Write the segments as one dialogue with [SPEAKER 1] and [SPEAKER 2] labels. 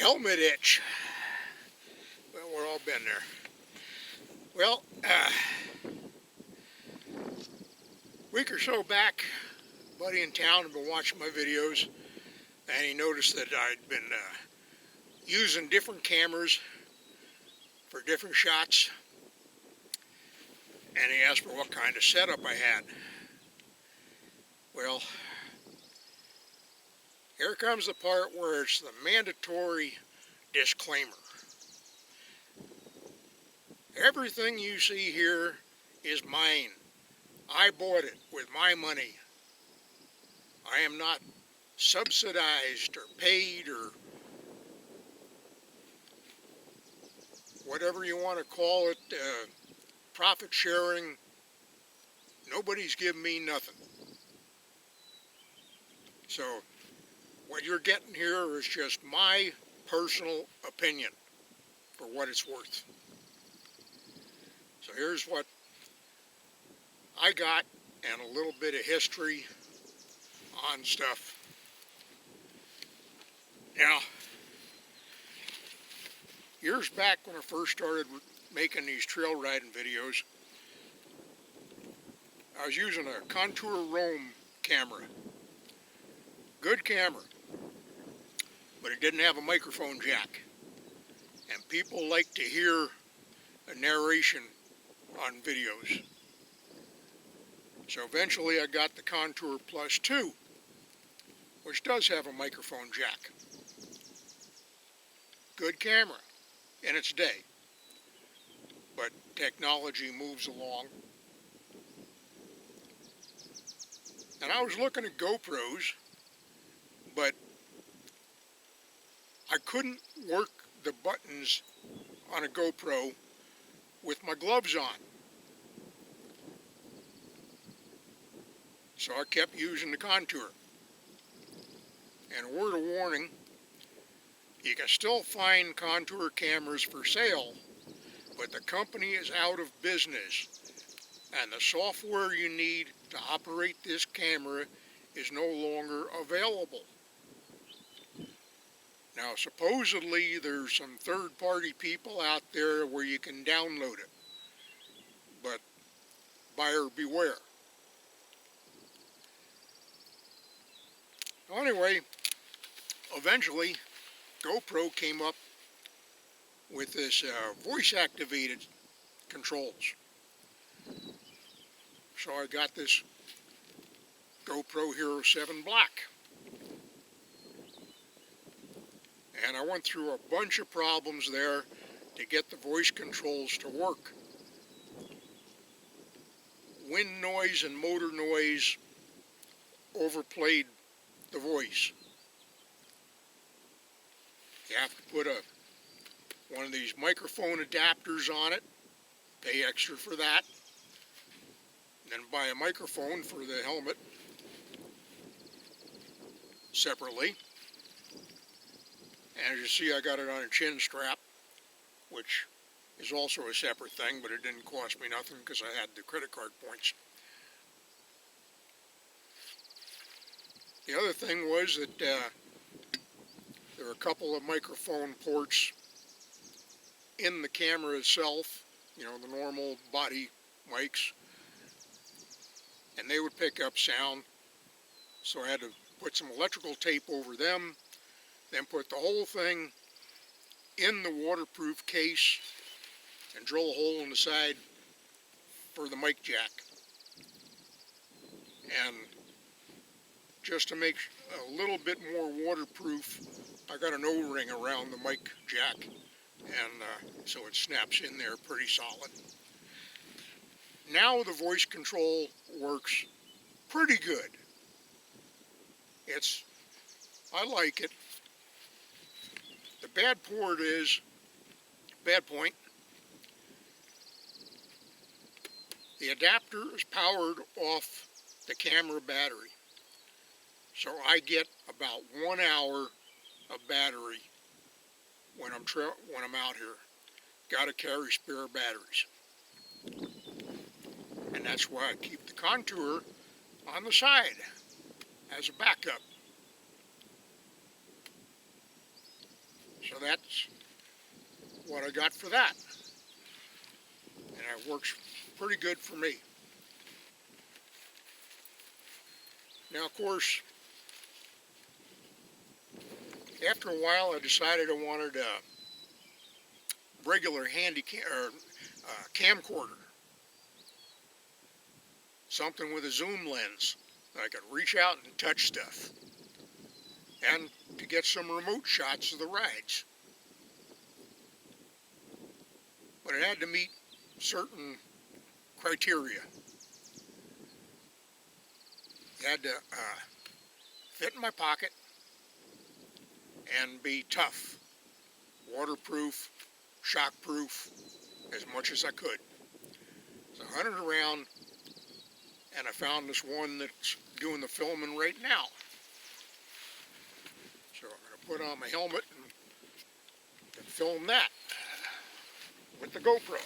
[SPEAKER 1] Helmet itch. Well, we've all been there. Well, week or so back, a buddy in town had been watching my videos, and he noticed that I'd been using different cameras for different shots, and he asked me what kind of setup I had. Well, here comes the part where it's the mandatory disclaimer. Everything you see here is mine. I bought it with my money. I am not subsidized or paid or whatever you want to call it, profit sharing. Nobody's giving me nothing. So what you're getting here is just my personal opinion for what it's worth. So here's what I got and a little bit of history on stuff. Now, years back when I first started making these trail riding videos, I was using a Contour Roam camera. Good camera, but it didn't have a microphone jack. And people like to hear a narration on videos. So eventually I got the Contour Plus 2, which does have a microphone jack. Good camera in its day, but technology moves along. And I was looking at GoPros, but I couldn't work the buttons on a GoPro with my gloves on. So I kept using the Contour. And a word of warning, you can still find Contour cameras for sale, but the company is out of business, and the software you need to operate this camera is no longer available. Now, supposedly there's some third-party people out there where you can download it, but buyer beware. Well, anyway, eventually GoPro came up with this voice-activated controls. So I got this GoPro Hero 7 Black. And I went through a bunch of problems there to get the voice controls to work. Wind noise and motor noise overplayed the voice. You have to put one of these microphone adapters on it, pay extra for that, then buy a microphone for the helmet separately. And as you see, I got it on a chin strap, which is also a separate thing, but it didn't cost me nothing because I had the credit card points. The other thing was that there were a couple of microphone ports in the camera itself, you know, the normal body mics, and they would pick up sound, so I had to put some electrical tape over them, then put the whole thing in the waterproof case and drill a hole in the side for the mic jack. And just to make a little bit more waterproof, I got an O-ring around the mic jack, and so it snaps in there pretty solid. Now the voice control works pretty good. I like it. The bad point, the adapter is powered off the camera battery. So I get about 1 hour of battery when I'm out here. Got to carry spare batteries. And that's why I keep the Contour on the side as a backup. So that's what I got for that. And it works pretty good for me. Now, of course, after a while, I decided I wanted a regular camcorder, something with a zoom lens that I could reach out and touch stuff, and to get some remote shots of the rides. But it had to meet certain criteria. It had to fit in my pocket and be tough, waterproof, shockproof, as much as I could. So I hunted around and I found this one that's doing the filming right now. So I'm going to put on my helmet and film that with the GoPro.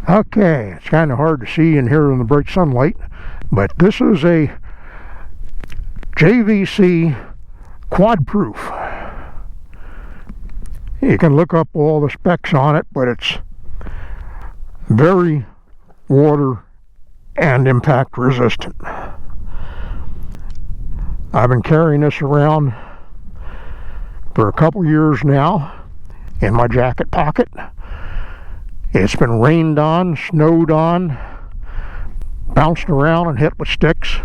[SPEAKER 1] Okay, it's kind of hard to see in here in the bright sunlight, but this is a JVC quad proof. You can look up all the specs on it, but it's very water and impact resistant. I've been carrying this around for a couple years now in my jacket pocket. It's been rained on, snowed on, bounced around and hit with sticks,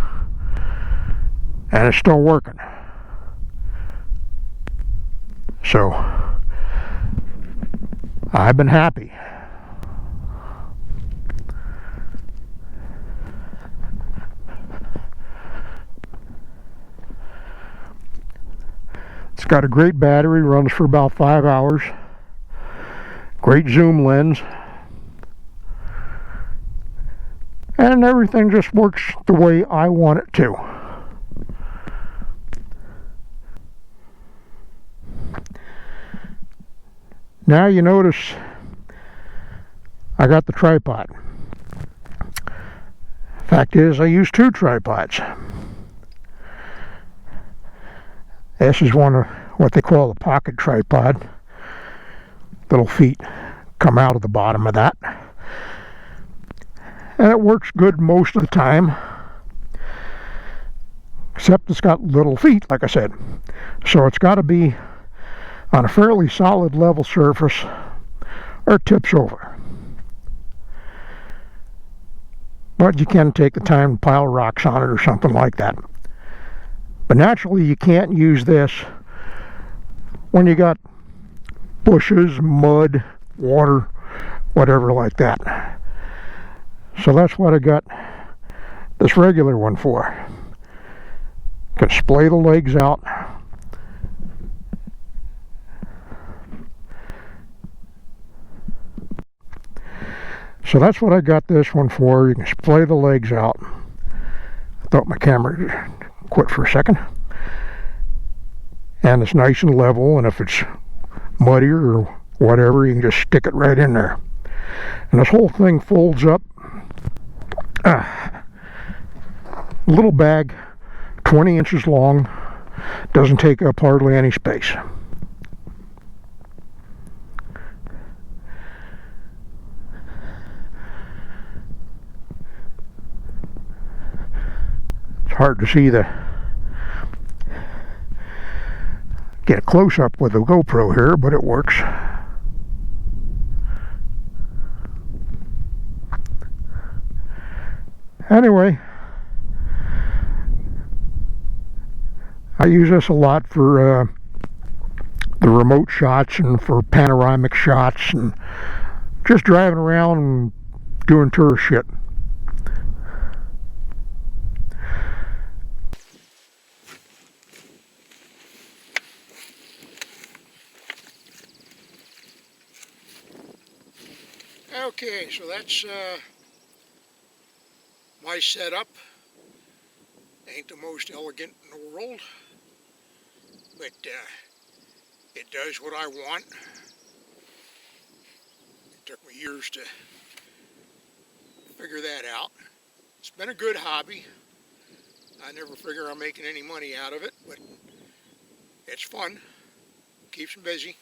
[SPEAKER 1] and it's still working. So I've been happy. It's got a great battery, runs for about 5 hours. Great zoom lens. And everything just works the way I want it to. Now you notice I got the tripod. Fact is, I use 2 tripods. This is one of what they call a pocket tripod. Little feet come out of the bottom of that. And it works good most of the time. Except it's got little feet, like I said. So it's got to be on a fairly solid level surface or it tips over. But you can take the time to pile rocks on it or something like that. But naturally you can't use this when you got bushes, mud, water, whatever like that. So that's what I got this regular one for. Can splay the legs out. So that's what I got this one for. You can splay the legs out. I thought my camera quit for a second. And it's nice and level, and if it's muddier or whatever, you can just stick it right in there. And this whole thing folds up. Little bag, 20 inches long, doesn't take up hardly any space. It's hard to see get a close-up with the GoPro here, but it works. Anyway, I use this a lot for the remote shots and for panoramic shots and just driving around and doing tourist shit. Okay, so that's my setup. Ain't the most elegant in the world, but it does what I want. It took me years to figure that out. It's been a good hobby. I never figure I'm making any money out of it, but it's fun. Keeps me busy.